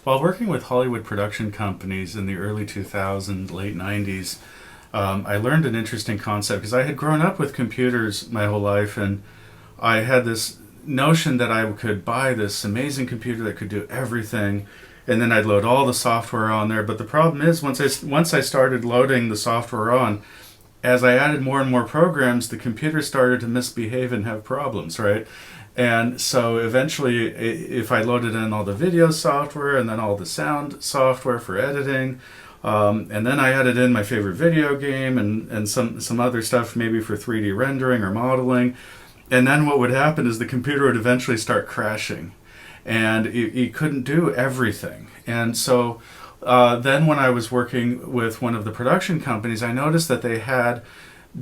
While working with Hollywood production companies in the early 2000s, late 90s, I learned an interesting concept because I had grown up with computers my whole life, and I had this notion that I could buy this amazing computer that could do everything, and then I'd load all the software on there. But the problem is, once I started loading the software on, as I added more and more programs, the computer started to misbehave and have problems, right? And so eventually, if I loaded in all the video software and then all the sound software for editing, and then I added in my favorite video game and some other stuff maybe for 3D rendering or modeling, and then what would happen is the computer would eventually start crashing, and it couldn't do everything. And so then when I was working with one of the production companies, I noticed that they had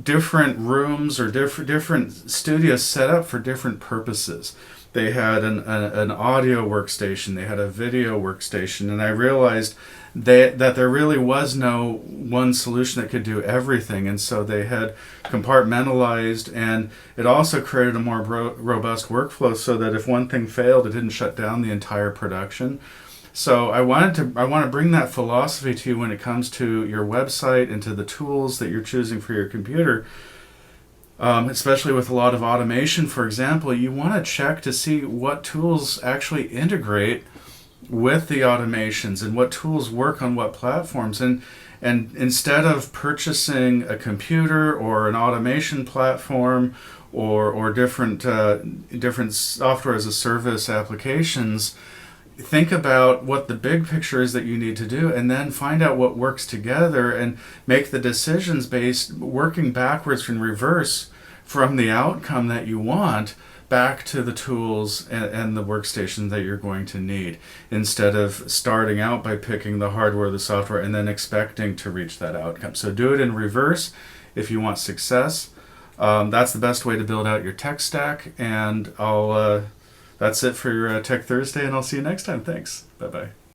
different rooms or different studios set up for different purposes. They had an audio workstation, they had a video workstation, and I realized that there really was no one solution that could do everything, and so they had compartmentalized, and it also created a more robust workflow so that if one thing failed, it didn't shut down the entire production. So I want to bring that philosophy to you when it comes to your website and to the tools that you're choosing for your computer. Especially with a lot of automation, for example, you want to check to see what tools actually integrate with the automations and what tools work on what platforms. And instead of purchasing a computer or an automation platform or different software as a service applications, think about what the big picture is that you need to do, and then find out what works together and make the decisions based working backwards from reverse from the outcome that you want back to the tools and the workstation that you're going to need, instead of starting out by picking the hardware, the software, and then expecting to reach that outcome. So do it in reverse if you want success. That's the best way to build out your tech stack, and that's it for your Tech Thursday, and I'll see you next time. Thanks. Bye-bye.